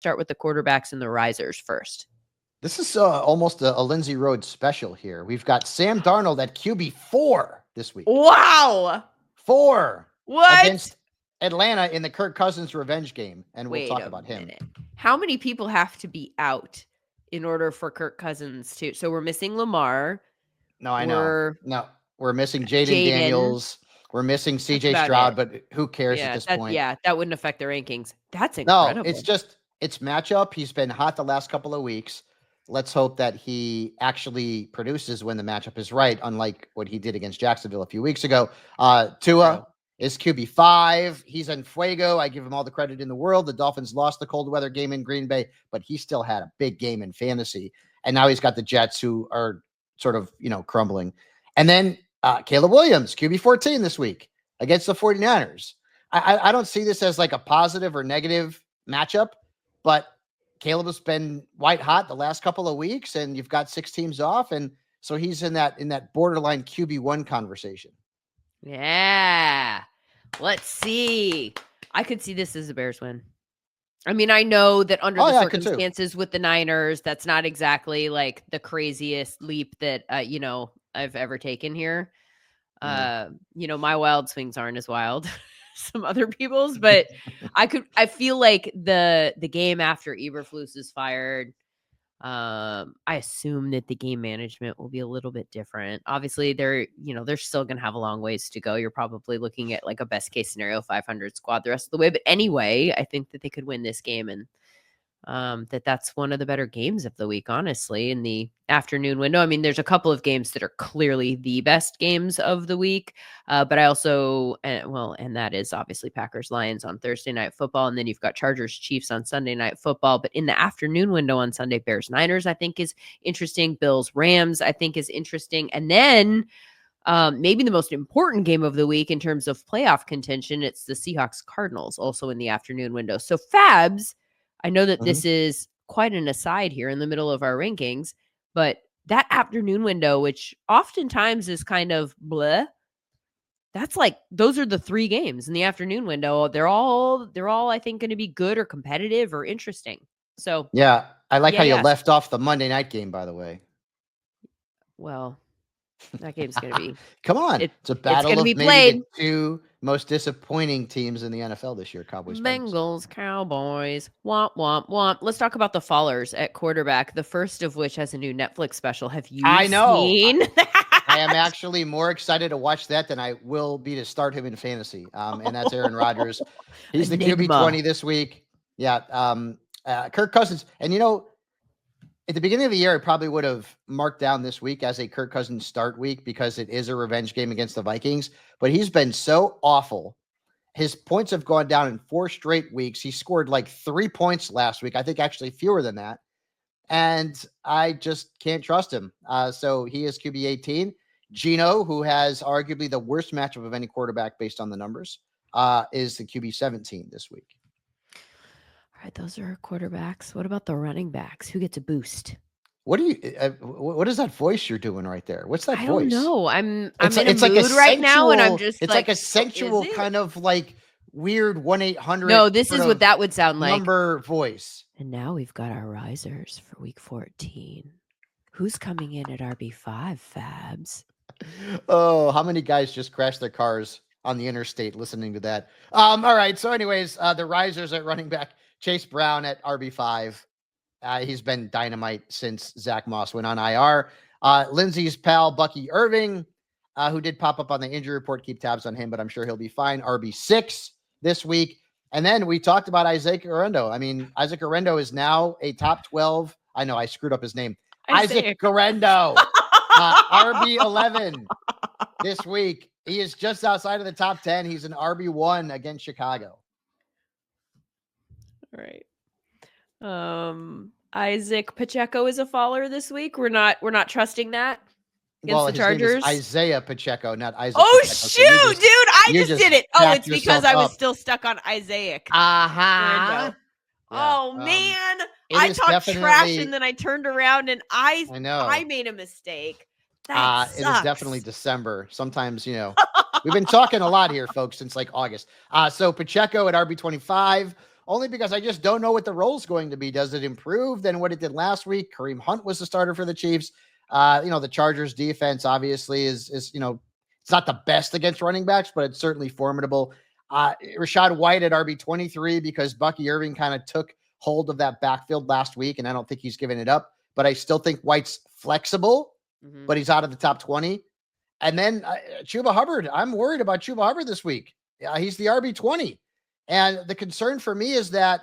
start with the quarterbacks and the risers first. This is almost a Lindsay Rhodes special here. We've got Sam Darnold at QB4 this week. Wow. 4 What? against Atlanta in the Kirk Cousins revenge game, and we'll talk about him. How many people have to be out in order for Kirk Cousins to? So we're missing Lamar. No, I know. No, we're missing Jaden Daniels. We're missing CJ Stroud, but who cares at this point? Yeah, that wouldn't affect the rankings. That's incredible. No, it's matchup. He's been hot the last couple of weeks. Let's hope that he actually produces when the matchup is right, unlike what he did against Jacksonville a few weeks ago. Tua is QB5. He's in fuego. I give him all the credit in the world. The Dolphins lost the cold weather game in Green Bay, but he still had a big game in fantasy. And now he's got the Jets, who are sort of, crumbling. And then Caleb Williams, QB14 this week against the 49ers. I don't see this as like a positive or negative matchup, but Caleb has been white hot the last couple of weeks, and you've got 6 teams off, and so he's in that borderline QB1 conversation. Yeah. Let's see. I could see this as a Bears win. I mean, I know that under the circumstances with the Niners, that's not exactly like the craziest leap that I've ever taken here. My wild swings aren't as wild some other people's, but I feel like the game after Eberflus is fired, I assume that the game management will be a little bit different. Obviously they're still going to have a long ways to go. You're probably looking at like a best case scenario 500 squad the rest of the way. But anyway, I think that they could win this game, and that's one of the better games of the week, honestly, in the afternoon window. I mean, there's a couple of games that are clearly the best games of the week, but I also, and that is obviously Packers-Lions on Thursday Night Football, and then you've got Chargers-Chiefs on Sunday Night Football. But in the afternoon window on Sunday, Bears-Niners, I think is interesting. Bills-Rams, I think is interesting. And then maybe the most important game of the week in terms of playoff contention, it's the Seahawks-Cardinals, also in the afternoon window. So Fabs, I know that this is quite an aside here in the middle of our rankings, but that afternoon window, which oftentimes is kind of bleh, that's like, those are the 3 games in the afternoon window. They're all I think going to be good or competitive or interesting. So yeah, I like how you left off the Monday night game, by the way. Well, that game's going to be come on. It's a battle of maybe the 2 most disappointing teams in the NFL this year. Cowboys, Bengals, Cowboys. Womp, womp, womp. Let's talk about the fallers at quarterback, the first of which has a new Netflix special. Have you seen that? I am actually more excited to watch that than I will be to start him in fantasy. And that's Aaron Rodgers. He's the QB20 this week. Yeah. Kirk Cousins. And at the beginning of the year, I probably would have marked down this week as a Kirk Cousins start week because it is a revenge game against the Vikings. But he's been so awful. His points have gone down in 4 straight weeks. He scored like 3 points last week. I think actually fewer than that. And I just can't trust him. So he is QB 18. Gino, who has arguably the worst matchup of any quarterback based on the numbers, is the QB 17 this week. All right, those are our quarterbacks. What about the running backs? Who gets a boost? What is that voice you're doing right there? What's that voice? I don't know. I'm in a mood right now, and I'm just it's like a sensual kind of like weird 1-800. No, this is what that would sound like. Number voice. And now we've got our risers for week 14. Who's coming in at RB5, Fabs? Oh, how many guys just crashed their cars on the interstate listening to that? All right. So anyways, the risers at running back, Chase Brown at RB5. He's been dynamite since Zach Moss went on IR. Lindsay's pal, Bucky Irving, who did pop up on the injury report. Keep tabs on him, but I'm sure he'll be fine. RB6 this week. And then we talked about Isaac Guerrero. I mean, Isaac Guerrero is now a top 12. I know I screwed up his name. Isaac Guerrero, RB11 this week. He is just outside of the top 10. He's an RB1 against Chicago. All right. Isaac Pacheco is a faller this week. We're not trusting that against the Chargers. Isaiah Pacheco, not Isaac. Oh Pacheco. shoot, so dude! I just did it. Oh, it's because I was still stuck on Isaac. Yeah. Oh man, I talked trash and then I turned around and I made a mistake. That sucks. It is definitely December. Sometimes we've been talking a lot here, folks, since like August. So Pacheco at RB25. only because I just don't know what the role's going to be. Does it improve than what it did last week? Kareem Hunt was the starter for the Chiefs. The Chargers defense obviously is it's not the best against running backs, but it's certainly formidable. Rachaad White at RB23 because Bucky Irving kind of took hold of that backfield last week, and I don't think he's given it up. But I still think White's flexible, but he's out of the top 20. And then Chuba Hubbard. I'm worried about Chuba Hubbard this week. He's the RB20. And the concern for me is that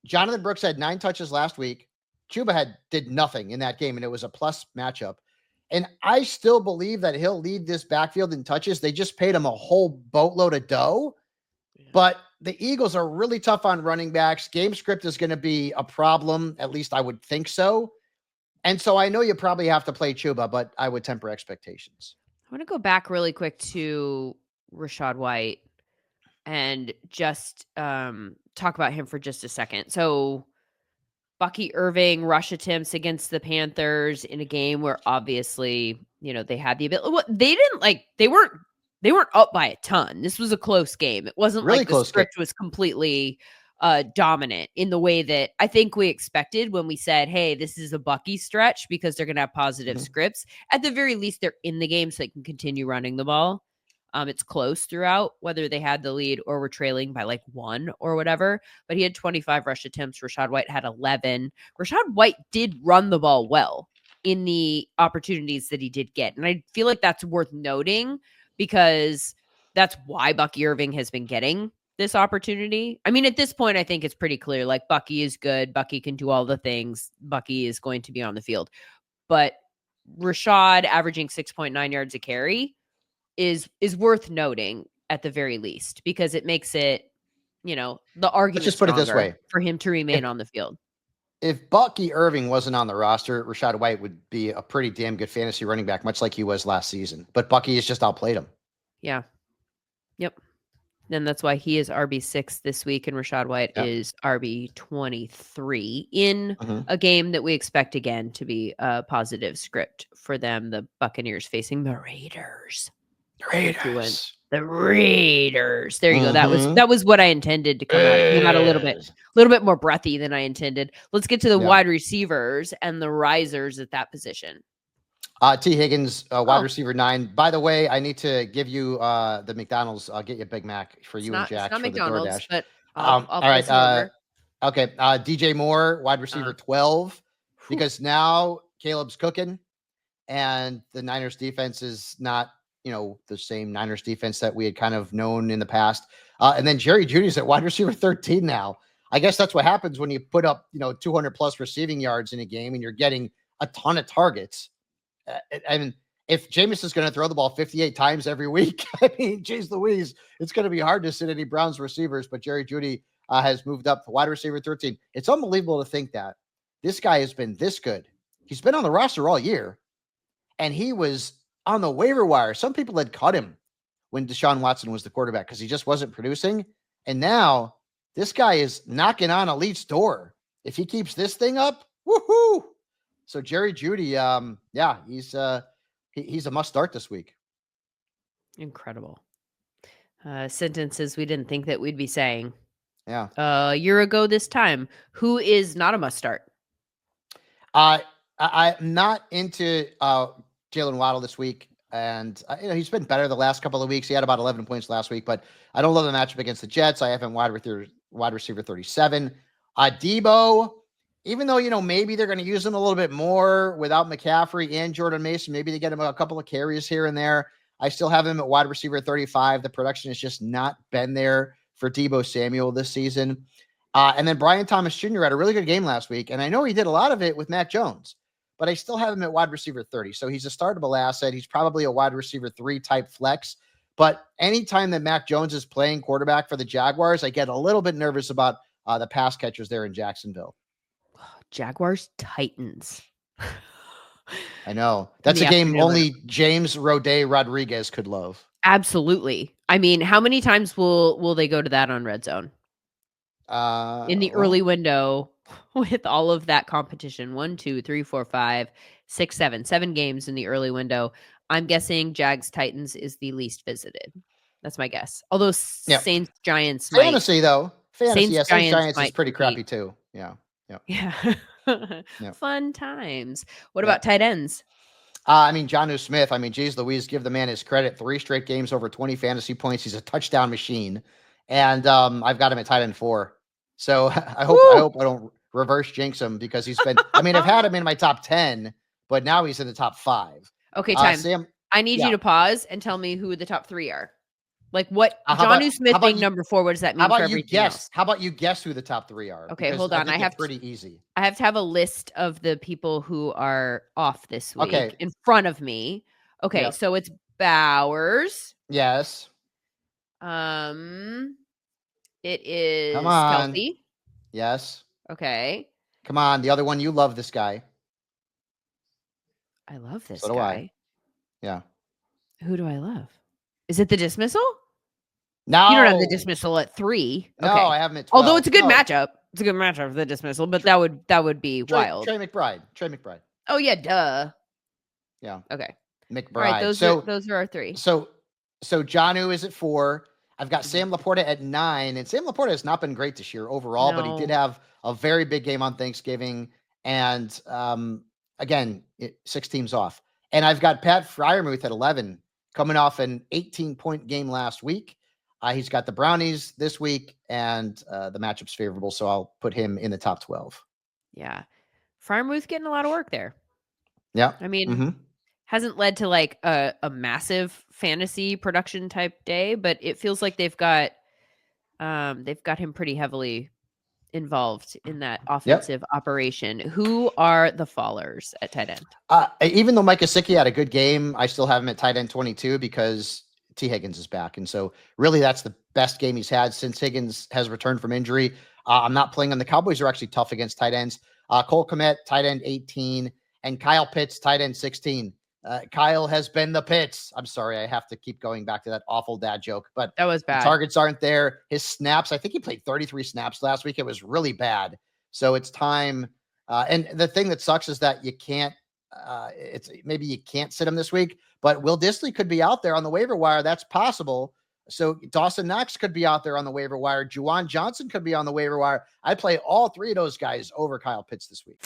Jonathan Brooks had 9 touches last week. Chuba did nothing in that game, and it was a plus matchup. And I still believe that he'll lead this backfield in touches. They just paid him a whole boatload of dough. Yeah. But the Eagles are really tough on running backs. Game script is going to be a problem. At least I would think so. And so I know you probably have to play Chuba, but I would temper expectations. I want to go back really quick to Rachaad White and just talk about him for just a second. So Bucky Irving rush attempts against the Panthers in a game where obviously, they had the ability. They weren't up by a ton. This was a close game. It wasn't really like the script was completely dominant in the way that I think we expected when we said, hey, this is a Bucky stretch because they're going to have positive scripts. At the very least, they're in the game so they can continue running the ball. It's close throughout, whether they had the lead or were trailing by like 1 or whatever. But he had 25 rush attempts. Rachaad White had 11. Rachaad White did run the ball well in the opportunities that he did get. And I feel like that's worth noting because that's why Bucky Irving has been getting this opportunity. I mean, at this point, I think it's pretty clear. Like, Bucky is good. Bucky can do all the things. Bucky is going to be on the field. But Rachaad averaging 6.9 yards a carry is worth noting at the very least, because it makes it, the argument. Let's just put it this way for him to remain on the field. If Bucky Irving wasn't on the roster, Rachaad White would be a pretty damn good fantasy running back, much like he was last season. But Bucky has just outplayed him. Yeah. Yep. Then that's why he is RB6 this week, and Rachaad White is RB23 in a game that we expect again to be a positive script for them. The Buccaneers facing the Raiders. The Raiders. There you go. That was what I intended to come out. It came out a little bit more breathy than I intended. Let's get to the wide receivers and the risers at that position. T. Higgins, wide receiver 9. By the way, I need to give you the McDonald's. I'll get you a Big Mac for you and Jack for McDonald's, the DoorDash. But I'll all right. Okay. DJ Moore, wide receiver 12, because now Caleb's cooking, and the Niners defense is not, the same Niners defense that we had kind of known in the past. And then Jerry Jeudy's at wide receiver 13 now. I guess that's what happens when you put up, 200 plus receiving yards in a game and you're getting a ton of targets. And if Jameis is going to throw the ball 58 times every week, I mean, geez Louise, it's going to be hard to sit any Browns receivers, but Jerry Jeudy has moved up to wide receiver 13. It's unbelievable to think that this guy has been this good. He's been on the roster all year, and he was on the waiver wire. Some people had cut him when Deshaun Watson was the quarterback because he just wasn't producing. And now this guy is knocking on elite's door. If he keeps this thing up, woohoo! So Jerry Jeudy, he's a must start this week. Incredible. Sentences we didn't think that we'd be saying. Yeah. A year ago this time, who is not a must start? I'm not into Jalen Waddle this week, and he's been better the last couple of weeks. He had about 11 points last week, but I don't love the matchup against the Jets. I have him wide receiver 37. Debo, even though maybe they're going to use him a little bit more without McCaffrey and Jordan Mason, maybe they get him a couple of carries here and there. I still have him at wide receiver 35. The production has just not been there for Debo Samuel this season. And then Brian Thomas Jr. had a really good game last week, and I know he did a lot of it with Mac Jones, but I still have him at wide receiver 30. So he's a startable asset. He's probably a wide receiver 3 type flex. But anytime that Mac Jones is playing quarterback for the Jaguars, I get a little bit nervous about the pass catchers there in Jacksonville. Jaguars Titans. I know. That's a game only James Rodriguez could love. Absolutely. I mean, how many times will they go to that on Red Zone? In the early window with all of that competition. 1, 2, 3, 4, 5, 6, 7 games in the early window. I'm guessing Jags Titans is the least visited. That's my guess. Although Saints Giants fantasy though. Fantasy, Saints, Saints Giants might is pretty compete. crappy too. Yeah. Yeah. Yep. Fun times. What about tight ends? I mean, Jonnu Smith, geez Louise, give the man his credit. 3 straight games over 20 fantasy points. He's a touchdown machine. And I've got him at tight end 4. So I hope I don't reverse jinx him because he's been, I've had him in my top 10, but now he's in the top 5. Okay, time. Sam, I need you to pause and tell me who the top 3 are. Like what Jonnu Smith being number 4, what does that mean for everything else? How about you guess who the top 3 are? Okay, hold on. I have pretty easy. I have to have a list of the people who are off this week in front of me. Okay, so it's Bowers. Yes. It is Come on. Kelsey. Yes. Okay. Come on. The other one, you love this guy. I love this guy. So do I. Yeah. Who do I love? Is it the dismissal? No. You don't have the dismissal at 3. No, okay. I have him at 12. Although it's a good matchup. It's a good matchup for the dismissal, but that would be wild. Trey McBride. Oh yeah, duh. Yeah. Okay. McBride. All right, those are our 3. So Jonnu is at 4. I've got Sam Laporta at 9, and Sam Laporta has not been great this year overall, but he did have a very big game on Thanksgiving, and again, 6 teams off. And I've got Pat Freiermuth at 11, coming off an 18-point game last week. He's got the Brownies this week, and the matchup's favorable, so I'll put him in the top 12. Yeah. Freiermuth getting a lot of work there. Yeah. Hasn't led to like a massive fantasy production type day, but it feels like they've got him pretty heavily involved in that offensive operation. Who are the fallers at tight end? Even though Mike Gesicki had a good game, I still have him at tight end 22 because T. Higgins is back. And so really that's the best game he's had since Higgins has returned from injury. I'm not playing him. The Cowboys are actually tough against tight ends. Cole Kmet, tight end 18, and Kyle Pitts, tight end 16. Kyle has been the Pitts. I'm sorry, I have to keep going back to that awful dad joke, but that was bad. Targets aren't there. His snaps, I think he played 33 snaps last week. It was really bad. So it's time. And the thing that sucks is that you can't, maybe you can't sit him this week, but Will Dissly could be out there on the waiver wire. That's possible. So Dawson Knox could be out there on the waiver wire. Juwan Johnson could be on the waiver wire. I play all 3 of those guys over Kyle Pitts this week.